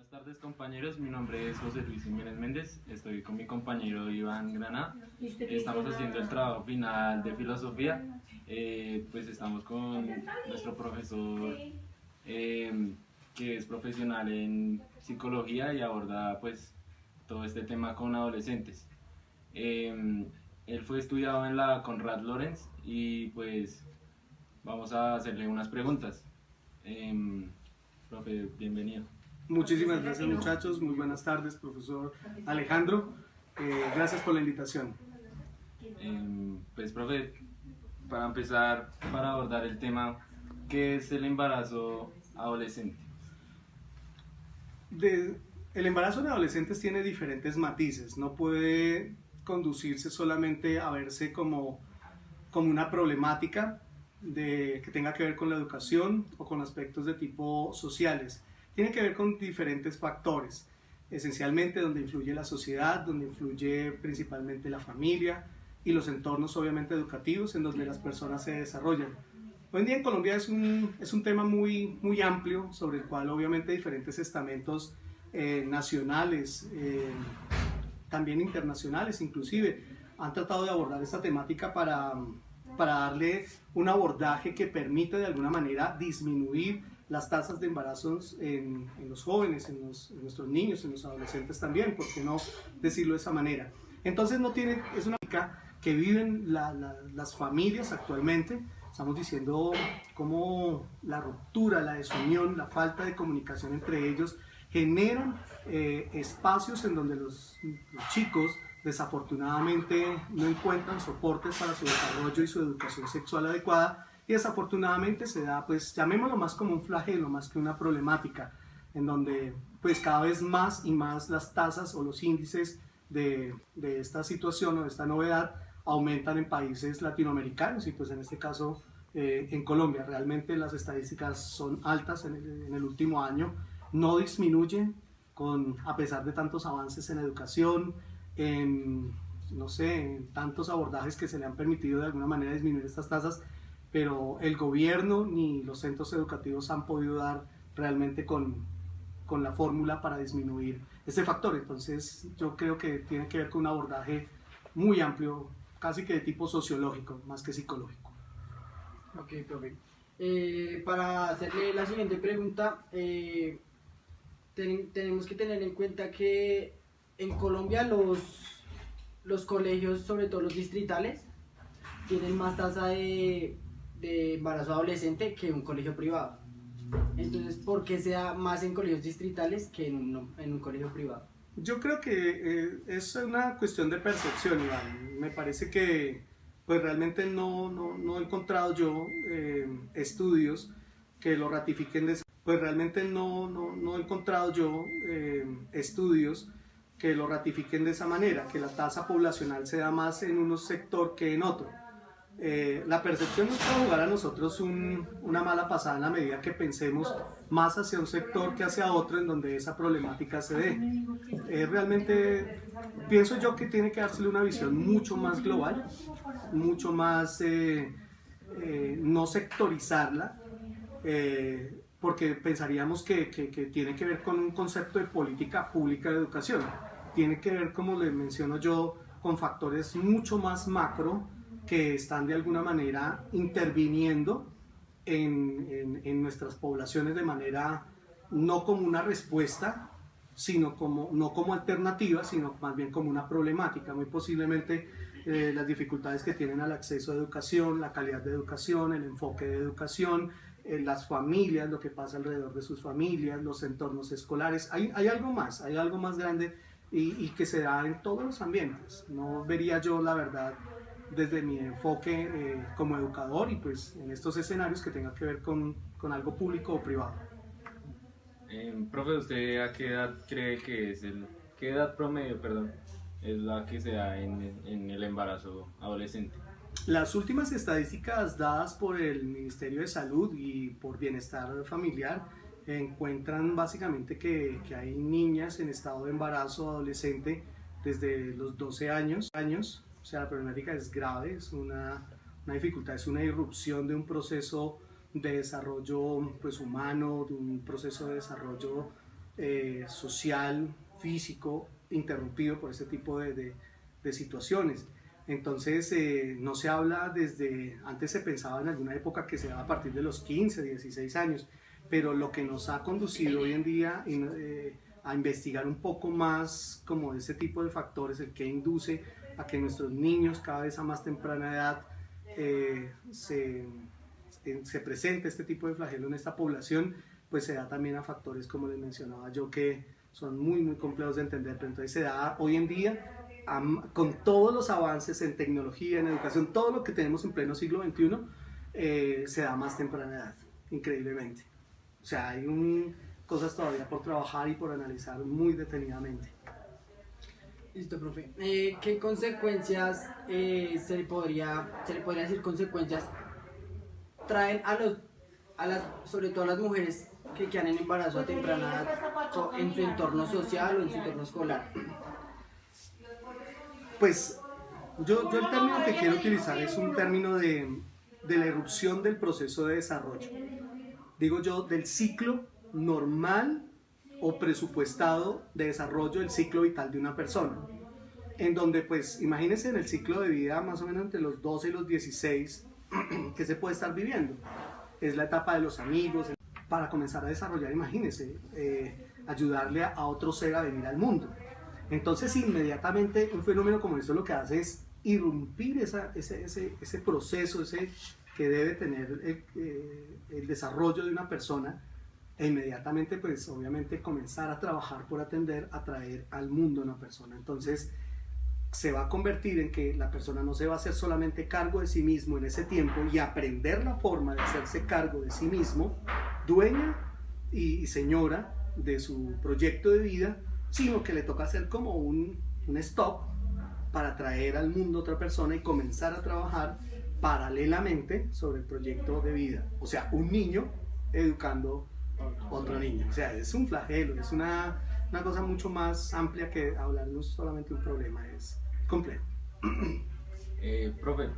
Buenas tardes compañeros, mi nombre es José Luis Jiménez Méndez, estoy con mi compañero Iván Granada, estamos haciendo el trabajo final de filosofía, pues estamos con nuestro profesor que es profesional en psicología y aborda pues todo este tema con adolescentes. Él fue estudiado en la Conrad Lorenz y pues vamos a hacerle unas preguntas. Profe, bienvenido. Muchísimas gracias muchachos, muy buenas tardes profesor Alejandro, gracias por la invitación. Pues profe, para empezar, para abordar el tema, ¿qué es el embarazo adolescente? El embarazo en adolescentes tiene diferentes matices, no puede conducirse solamente a verse como una problemática que tenga que ver con la educación o con aspectos de tipo sociales. Tiene que ver con diferentes factores, esencialmente donde influye la sociedad, donde influye principalmente la familia y los entornos obviamente educativos en donde las personas se desarrollan. Hoy en día en Colombia es un tema muy amplio sobre el cual obviamente diferentes estamentos nacionales, también internacionales inclusive, han tratado de abordar esta temática para darle un abordaje que permita de alguna manera disminuir las tasas de embarazos en los jóvenes, en nuestros niños, en los adolescentes también, ¿por qué no decirlo de esa manera? Entonces es una práctica que viven las familias actualmente. Estamos diciendo cómo la ruptura, la desunión, la falta de comunicación entre ellos generan espacios en donde los chicos desafortunadamente no encuentran soportes para su desarrollo y su educación sexual adecuada, y desafortunadamente se da, pues llamémoslo más como un flagelo, más que una problemática, en donde pues cada vez más y más las tasas o los índices de esta situación o de esta novedad aumentan en países latinoamericanos y pues en este caso en Colombia. Realmente las estadísticas son altas en el último año, no disminuyen a pesar de tantos avances en educación, no sé, en tantos abordajes que se le han permitido de alguna manera disminuir estas tasas, pero el gobierno ni los centros educativos han podido dar realmente con la fórmula para disminuir este factor. Entonces yo creo que tiene que ver con un abordaje muy amplio, casi que de tipo sociológico, más que psicológico. Ok, profe. Para hacerle la siguiente pregunta, tenemos que tener en cuenta que en Colombia los colegios, sobre todo los distritales, tienen más tasa de embarazo adolescente que un colegio privado. Entonces, ¿por qué se da más en colegios distritales que en un colegio privado? Yo creo que es una cuestión de percepción, Iván. Me parece que pues realmente no he encontrado yo estudios que lo ratifiquen pues realmente no he encontrado yo estudios que lo ratifiquen de esa manera, que la tasa poblacional se da más en un sector que en otro. La percepción nos puede jugar a nosotros una mala pasada en la medida que pensemos más hacia un sector que hacia otro en donde esa problemática se dé. Realmente pienso yo que tiene que dársele una visión mucho más global, mucho más no sectorizarla, porque pensaríamos que tiene que ver con un concepto de política pública de educación. Tiene que ver, como le menciono yo, con factores mucho más macro que están de alguna manera interviniendo en nuestras poblaciones de manera no como una respuesta, sino no como alternativa, sino más bien como una problemática. Muy posiblemente las dificultades que tienen al acceso a educación, la calidad de educación, el enfoque de educación, las familias, lo que pasa alrededor de sus familias, los entornos escolares. Hay algo más grande y que se da en todos los ambientes. No vería yo, la verdad, desde mi enfoque como educador y pues en estos escenarios que tenga que ver con algo público o privado. Profe, ¿usted a qué edad cree que qué edad promedio, perdón, es la que se da en el embarazo adolescente? Las últimas estadísticas dadas por el Ministerio de Salud y por Bienestar Familiar encuentran básicamente que hay niñas en estado de embarazo adolescente desde los 12 años. O sea, la problemática es grave, es una dificultad, es una irrupción de un proceso de desarrollo pues, humano, de un proceso de desarrollo social, físico, interrumpido por este tipo de situaciones. Entonces no se habla antes se pensaba en alguna época que se daba a partir de los 15, 16 años, pero lo que nos ha conducido hoy en día a investigar un poco más como ese tipo de factores, el que induce a que nuestros niños cada vez a más temprana edad se presente este tipo de flagelo en esta población, pues se da también a factores como les mencionaba yo que son muy muy complejos de entender, pero entonces se da hoy en día con todos los avances en tecnología, en educación, todo lo que tenemos en pleno siglo XXI, se da a más temprana edad, increíblemente. O sea, hay cosas todavía por trabajar y por analizar muy detenidamente. Listo, profe. ¿Qué consecuencias se le podría decir consecuencias traen sobre todo a las mujeres que quedan en embarazo a temprana edad en su entorno social o en su entorno escolar? Pues yo el término que quiero utilizar es un término de la irrupción del proceso de desarrollo. Digo yo, del ciclo normal o presupuestado de desarrollo del ciclo vital de una persona. En donde, pues, imagínense en el ciclo de vida más o menos entre los 12 y los 16 que se puede estar viviendo. Es la etapa de los amigos, para comenzar a desarrollar, imagínense, ayudarle a otro ser a venir al mundo. Entonces, inmediatamente un fenómeno como esto lo que hace es irrumpir ese proceso, que debe tener el desarrollo de una persona, e inmediatamente, pues, obviamente, comenzar a trabajar por atender a traer al mundo a una persona. Entonces, se va a convertir en que la persona no se va a hacer solamente cargo de sí mismo en ese tiempo y aprender la forma de hacerse cargo de sí mismo, dueña y señora de su proyecto de vida, sino que le toca hacer como un stop para traer al mundo a otra persona y comenzar a trabajar paralelamente sobre el proyecto de vida. O sea, un niño educando a otro niño. O sea, es un flagelo, es una cosa mucho más amplia que hablar no solamente de un problema, es complejo. Profe,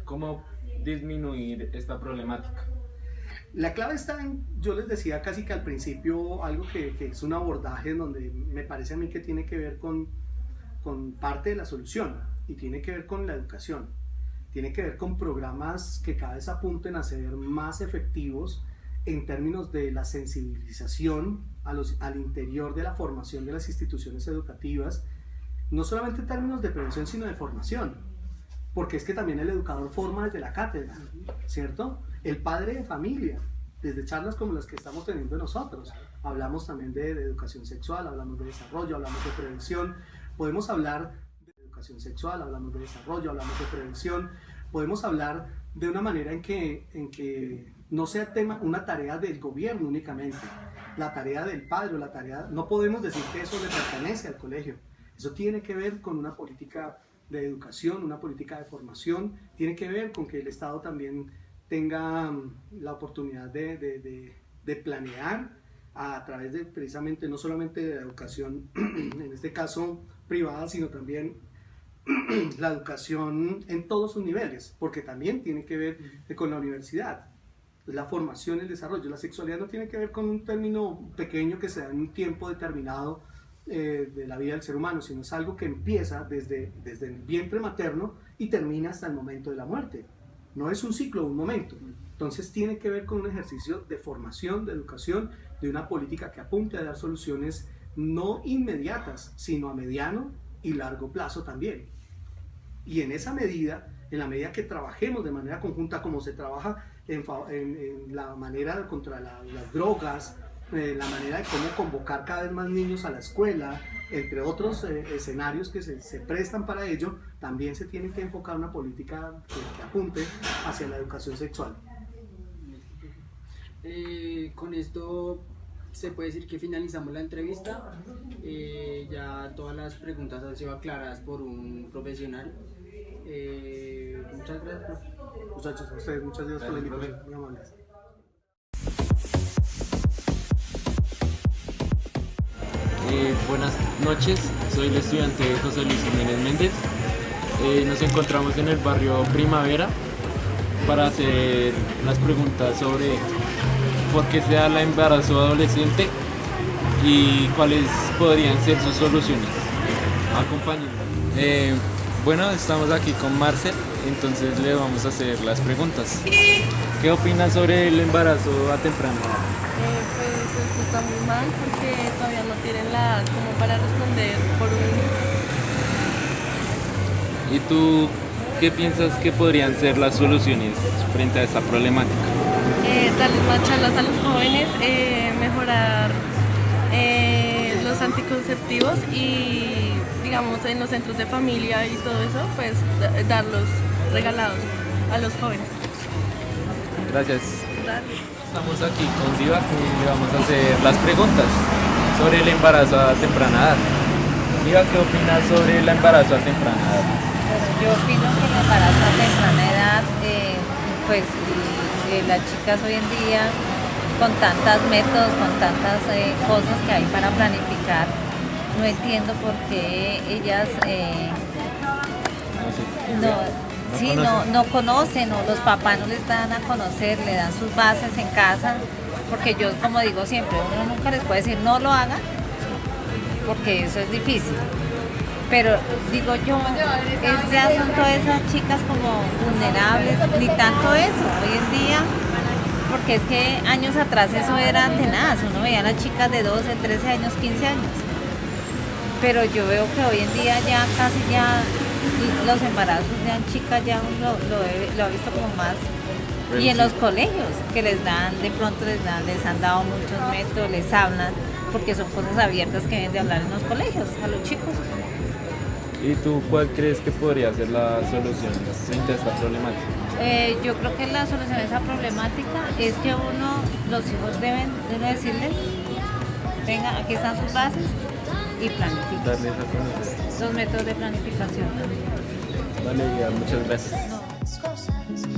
¿cómo disminuir esta problemática? La clave está yo les decía casi que al principio, algo que es un abordaje en donde me parece a mí que tiene que ver con parte de la solución y tiene que ver con la educación, tiene que ver con programas que cada vez apunten a ser más efectivos en términos de la sensibilización al interior de la formación de las instituciones educativas, no solamente en términos de prevención sino de formación, porque es que también el educador forma desde la cátedra, ¿cierto? El padre de familia, desde charlas como las que estamos teniendo nosotros, hablamos también de educación sexual, hablamos de desarrollo, hablamos de prevención, podemos hablar de educación sexual, hablamos de desarrollo, hablamos de prevención, podemos hablar de una manera en que no sea una tarea del gobierno únicamente, la tarea del padre, no podemos decir que eso le pertenece al colegio, eso tiene que ver con una política de educación, una política de formación, tiene que ver con que el Estado también tenga la oportunidad de planear a través de precisamente no solamente de la educación, en este caso privada, sino también la educación en todos sus niveles, porque también tiene que ver con la universidad, la formación, el desarrollo. La sexualidad no tiene que ver con un término pequeño que se da en un tiempo determinado de la vida del ser humano, sino es algo que empieza desde el vientre materno y termina hasta el momento de la muerte. No es un ciclo, un momento. Entonces tiene que ver con un ejercicio de formación, de educación, de una política que apunte a dar soluciones no inmediatas, sino a mediano y largo plazo también. Y en esa medida, en la medida que trabajemos de manera conjunta, como se trabaja en la manera contra las drogas, la manera de cómo convocar cada vez más niños a la escuela, entre otros escenarios que se prestan para ello, también se tiene que enfocar una política que apunte hacia la educación sexual. Con esto se puede decir que finalizamos la entrevista. Ya todas las preguntas han sido aclaradas por un profesional. Muchas gracias. Muchachos, a ustedes, muchas gracias por la invitación. Muy amables. Buenas noches, soy el estudiante José Luis Jiménez Méndez. Nos encontramos en el barrio Primavera para hacer las preguntas sobre por qué se da el embarazo adolescente y cuáles podrían ser sus soluciones. Acompáñenme. Bueno, estamos aquí con Marcel, entonces le vamos a hacer las preguntas. ¿Qué opinas sobre el embarazo a temprana edad? Pues esto está muy mal porque todavía no tienen la edad como para responder por un niño. ¿Y tú qué piensas que podrían ser las soluciones frente a esta problemática? Darles más charlas a los jóvenes, mejorar los anticonceptivos y, digamos, en los centros de familia y todo eso, pues darlos regalados a los jóvenes. Gracias. Estamos aquí con Diva y le vamos a hacer las preguntas sobre el embarazo a temprana edad. Diva, ¿qué opinas sobre el embarazo a temprana edad? Bueno, yo opino que el embarazo a temprana edad, pues las chicas hoy en día, con tantos métodos, con tantas cosas que hay para planificar, no entiendo por qué ellas no conocen o los papás no les dan a conocer, le dan sus bases en casa, porque yo, como digo siempre, uno nunca les puede decir no lo hagan, porque eso es difícil. Pero digo yo, ya son todas esas chicas como vulnerables, ni tanto eso, hoy en día, porque es que años atrás eso era tenaz, uno veía a las chicas de 12, 13 años, 15 años, pero yo veo que hoy en día ya casi ya los embarazos ya en chicas ya uno lo ha visto como más, y en los colegios que les dan, de pronto les han dado muchos métodos, les hablan, porque son cosas abiertas que deben de hablar en los colegios a los chicos. ¿Y tú cuál crees que podría ser la solución frente a esta problemática? Yo creo que la solución a esa problemática es que los hijos deben decirles, venga, aquí están sus bases y planifiquen. Darles a conocer. Los métodos de planificación. Vale, muchas gracias. No.